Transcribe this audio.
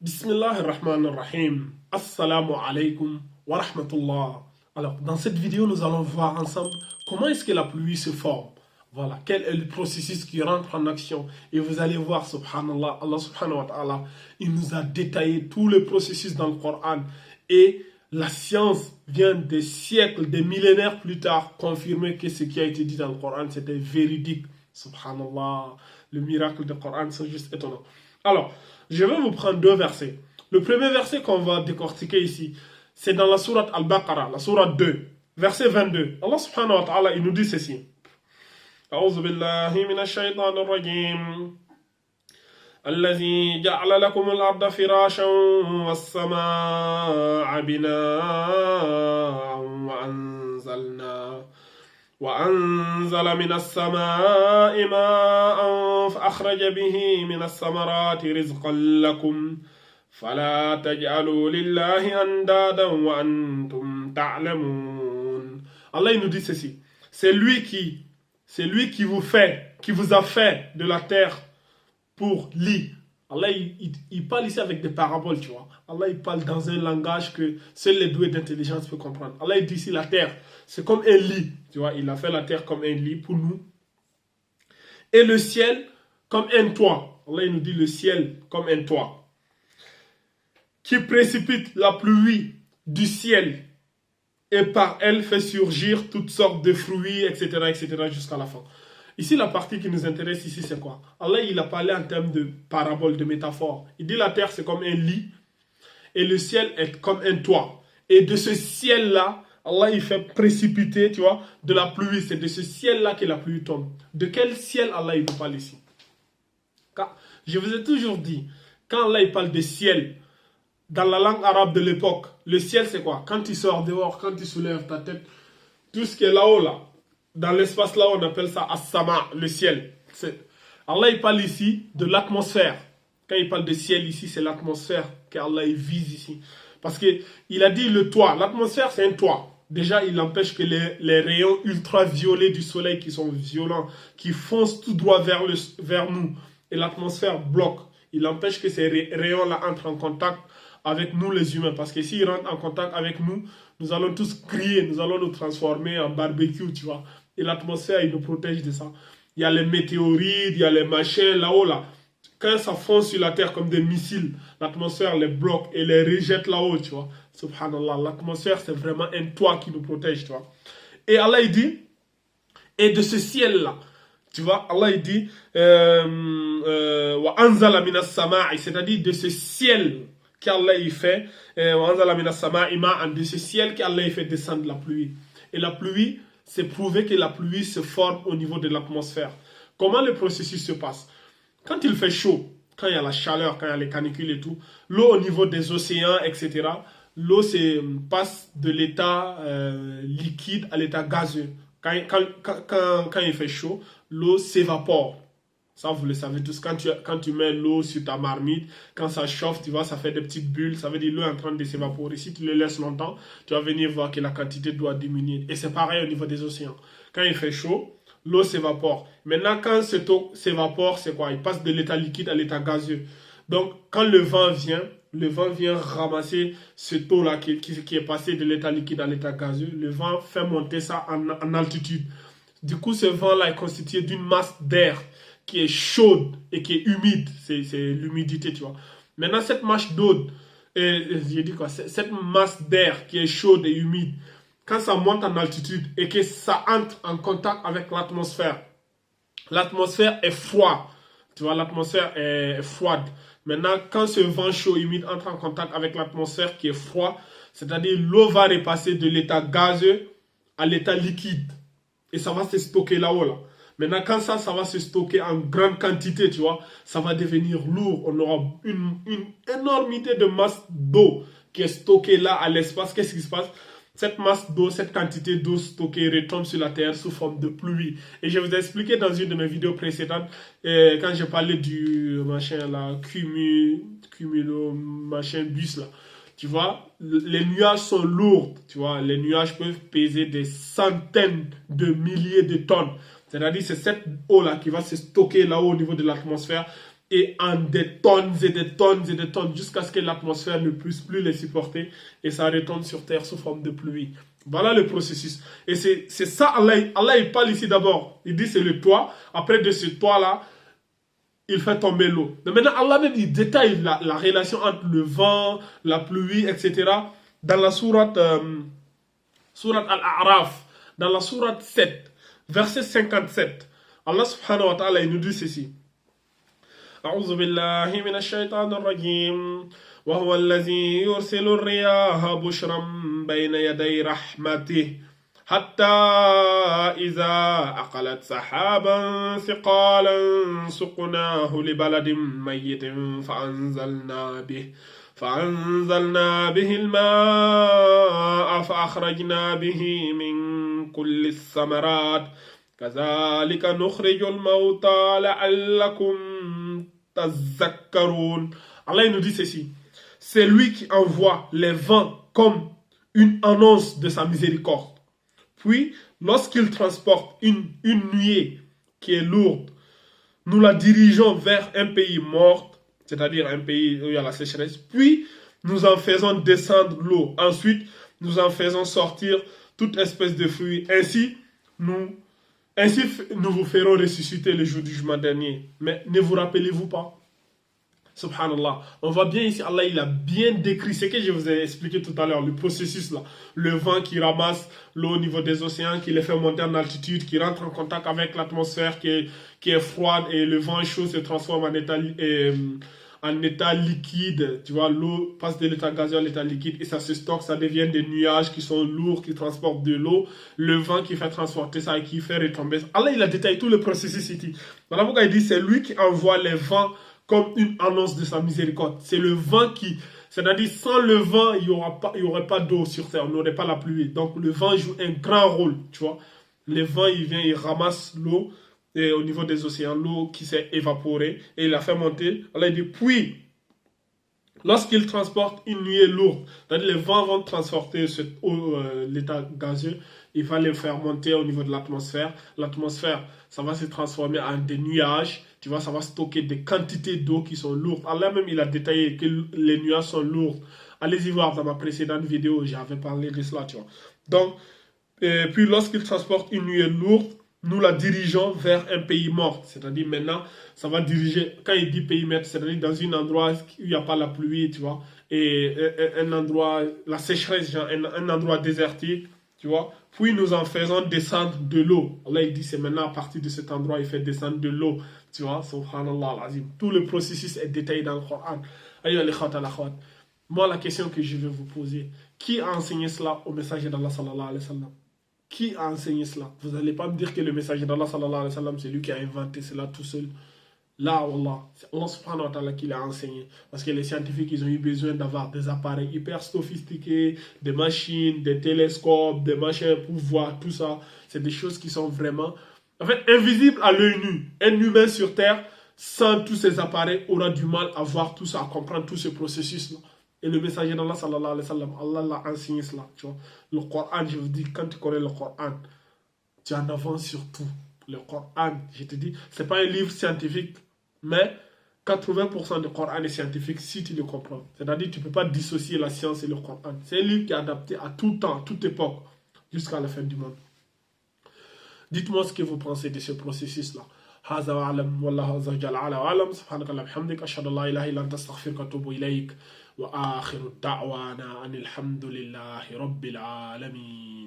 Bismillahirrahmanirrahim. Assalamu alaikum wa rahmatullah. Alors, dans cette vidéo, nous allons voir ensemble comment est-ce que la pluie se forme. Voilà, quel est le processus qui rentre en action. Et vous allez voir, subhanallah, Allah subhanahu wa ta'ala, il nous a détaillé tout le processus dans le Coran. Et la science vient des siècles, des millénaires plus tard, confirmer que ce qui a été dit dans le Coran, c'était véridique. Subhanallah, le miracle du Coran, c'est juste étonnant. Alors, je vais vous prendre deux versets. Le premier verset qu'on va décortiquer ici, c'est dans la sourate Al-Baqarah, la sourate 2, verset 22. Allah subhanahu wa ta'ala, il nous dit ceci. أعوذ بالله من الشيطان الرجيم الذي جعل لكم الأرض فراشا والسماء بناء وأنزل من السماء ماء فأخرج به من الثمرات رزقا لكم فلا تجعلوا لله أندادا وأنتم تعلمون. Allah il nous dit ceci. C'est lui qui vous a fait de la terre pour lit. Allah il parle ici avec des paraboles, tu vois. Allah il parle dans un langage que seuls les doués d'intelligence peuvent comprendre. Allah il dit ici la terre, c'est comme un lit, tu vois. Il a fait la terre comme un lit pour nous. Et le ciel comme un toit. Allah il nous dit le ciel comme un toit. Qui précipite la pluie du ciel et par elle fait surgir toutes sortes de fruits, etc., etc., jusqu'à la fin. Ici, la partie qui nous intéresse ici, c'est quoi? Allah, il a parlé en termes de paraboles, de métaphores. Il dit la terre, c'est comme un lit et le ciel est comme un toit. Et de ce ciel-là, Allah, il fait précipiter, tu vois, de la pluie. C'est de ce ciel-là que la pluie tombe. De quel ciel Allah, il nous parle ici? Car je vous ai toujours dit, quand Allah, il parle de ciel, dans la langue arabe de l'époque, le ciel, c'est quoi? Quand tu sors dehors, quand tu soulèves ta tête, tout ce qui est là-haut, là, dans l'espace là, on appelle ça as-sama, le ciel. Allah, il parle ici de l'atmosphère. Quand il parle de ciel ici, c'est l'atmosphère qu'Allah vise ici. Parce qu'il a dit le toit. L'atmosphère, c'est un toit. Déjà, il empêche que les rayons ultraviolets du soleil qui sont violents, qui foncent tout droit vers nous, et l'atmosphère bloque. Il empêche que ces rayons-là entrent en contact avec nous les humains. Parce que s'ils rentrent en contact avec nous, nous allons tous crier, nous allons nous transformer en barbecue, tu vois. Et l'atmosphère, il nous protège de ça. Il y a les météorites, il y a les machins là-haut, là. Quand ça fonce sur la terre comme des missiles, l'atmosphère les bloque et les rejette là-haut, tu vois. Subhanallah, l'atmosphère, c'est vraiment un toit qui nous protège, tu vois. Et Allah, il dit, et de ce ciel-là, tu vois, Allah, il dit, c'est-à-dire de ce ciel qu'Allah, il fait, de ce ciel qu'Allah, il fait descendre la pluie. Et la pluie, c'est prouvé que la pluie se forme au niveau de l'atmosphère. Comment le processus se passe? Quand il fait chaud, quand il y a la chaleur, quand il y a les canicules et tout, l'eau au niveau des océans, etc., l'eau passe de l'état liquide à l'état gazeux. Quand il fait chaud, l'eau s'évapore. Ça, vous le savez tous. Quand tu mets l'eau sur ta marmite, quand ça chauffe, tu vois, ça fait des petites bulles. Ça veut dire l'eau est en train de s'évaporer. Si tu le laisses longtemps, tu vas venir voir que la quantité doit diminuer. Et c'est pareil au niveau des océans. Quand il fait chaud, l'eau s'évapore. Maintenant, quand cette eau s'évapore, c'est quoi? Il passe de l'état liquide à l'état gazeux. Donc, quand le vent vient ramasser cette eau-là qui est passée de l'état liquide à l'état gazeux. Le vent fait monter ça en altitude. Du coup, ce vent-là est constitué d'une masse d'air qui est chaude et qui est humide. C'est l'humidité, tu vois. Maintenant, cette masse d'eau, j'ai dit quoi? Cette masse d'air qui est chaude et humide, quand ça monte en altitude et que ça entre en contact avec l'atmosphère est froide. Tu vois, l'atmosphère est froide. Maintenant, quand ce vent chaud et humide entre en contact avec l'atmosphère qui est froid, c'est-à-dire l'eau va repasser de l'état gazeux à l'état liquide. Et ça va se stocker là-haut, là. Maintenant, quand ça va se stocker en grande quantité, tu vois, ça va devenir lourd. On aura une énormité de masse d'eau qui est stockée là à l'espace. Qu'est-ce qui se passe? Cette masse d'eau, cette quantité d'eau stockée retombe sur la terre sous forme de pluie. Et je vous ai expliqué dans une de mes vidéos précédentes, quand j'ai parlé du machin là, cumulo, machin bus là. Tu vois, les nuages sont lourds, tu vois, les nuages peuvent peser des centaines de milliers de tonnes. C'est-à-dire c'est cette eau-là qui va se stocker là-haut au niveau de l'atmosphère et en des tonnes et des tonnes et des tonnes jusqu'à ce que l'atmosphère ne puisse plus les supporter et ça retombe sur terre sous forme de pluie. Voilà le processus. Et c'est ça, Allah il parle ici d'abord. Il dit c'est le toit. Après de ce toit-là, il fait tomber l'eau. Mais maintenant, Allah même, il détaille la relation entre le vent, la pluie, etc. Dans la sourate Al-A'raf, dans la sourate 7, verset 57. Allah subhanahu wa ta'ala, il nous dit ceci. أعوذ بالله من الشيطان الرجيم وهو الذي يرسل الرياح بشرا بين يدي رحمته حتى إذا أقلت سحابا ثقالا سقناه لبلد ميت فأنزلنا به الماء فأخرجنا به من كل الثمرات كذلك نخرج الموتى لعلكم تذكرون. Allah nous dit ceci. C'est lui qui envoie les vents comme une annonce de sa miséricorde. Puis, lorsqu'il transporte une nuée qui est lourde, nous la dirigeons vers un pays mort, c'est-à-dire un pays où il y a la sécheresse. Puis, nous en faisons descendre l'eau. Ensuite, nous en faisons sortir toute espèce de fruits. Ainsi, nous vous ferons ressusciter le jour du jugement dernier. Mais ne vous rappelez-vous pas? Subhanallah. On voit bien ici, Allah il a bien décrit ce que je vous ai expliqué tout à l'heure, le processus là. Le vent qui ramasse l'eau au niveau des océans, qui les fait monter en altitude, qui rentre en contact avec l'atmosphère qui est froide et le vent chaud se transforme en état liquide. Tu vois, l'eau passe de l'état gazeux à l'état liquide et ça se stocke, ça devient des nuages qui sont lourds, qui transportent de l'eau. Le vent qui fait transporter ça et qui fait retomber. Allah il a détaillé tout le processus ici. Voilà pourquoi il dit c'est lui qui envoie les vents comme une annonce de sa miséricorde. C'est le vent qui... C'est-à-dire, sans le vent, il n'y aurait pas d'eau sur terre, on n'aurait pas la pluie. Donc, le vent joue un grand rôle, tu vois. Le vent, il vient, il ramasse l'eau au niveau des océans, l'eau qui s'est évaporée, et il la fait monter. Alors, il dit, puis, lorsqu'il transporte une nuée lourde, c'est-à-dire les vents vont transporter l'état gazeux, il va les faire monter au niveau de l'atmosphère. L'atmosphère, ça va se transformer en des nuages. Tu vois, ça va stocker des quantités d'eau qui sont lourdes. Allah même, il a détaillé que les nuages sont lourds. Allez-y voir dans ma précédente vidéo, j'avais parlé de cela, tu vois. Donc, puis lorsqu'il transporte une nuée lourde, nous la dirigeons vers un pays mort. C'est-à-dire maintenant, ça va diriger, quand il dit pays mort, c'est-à-dire dans un endroit où il n'y a pas la pluie, tu vois, et un endroit, la sécheresse, genre un endroit désertique, tu vois. Puis nous en faisons descendre de l'eau. Allah il dit c'est maintenant à partir de cet endroit il fait descendre de l'eau. Tu vois, subhanallah al-azim. Tout le processus est détaillé dans le Coran. Moi la question que je vais vous poser, qui a enseigné cela au messager d'Allah sallallahu alayhi wa sallam? Qui a enseigné cela? Vous n'allez pas me dire que le messager d'Allah sallallahu alayhi wa sallam c'est lui qui a inventé cela tout seul. Là, Wallah, c'est Allah subhanahu wa ta'ala qui l'a enseigné. Parce que les scientifiques, ils ont eu besoin d'avoir des appareils hyper sophistiqués, des machines, des télescopes, des machins pour voir tout ça. C'est des choses qui sont vraiment, en fait, invisibles à l'œil nu. Un humain sur Terre, sans tous ces appareils, aura du mal à voir tout ça, à comprendre tout ce processus-là. Et le messager d'Allah, sallallahu alayhi wa sallam, Allah l'a enseigné cela. Tu vois. Le Coran, je vous dis, quand tu connais le Coran, tu en avances sur tout. Le Coran, je te dis, ce n'est pas un livre scientifique. Mais 80% du Coran est scientifique si tu le comprends. C'est-à-dire que tu ne peux pas dissocier la science et le Coran. C'est un livre qui est adapté à tout temps, à toute époque, jusqu'à la fin du monde. Dites-moi ce que vous pensez de ce processus-là. هذا وأعلم والله عز وجل أعلى وأعلم سبحانك اللهم وبحمدك أشهد أن لا إله إلا أنت أستغفرك وأتوب إليك وآخر دعوانا أن الحمد لله رب العالمين.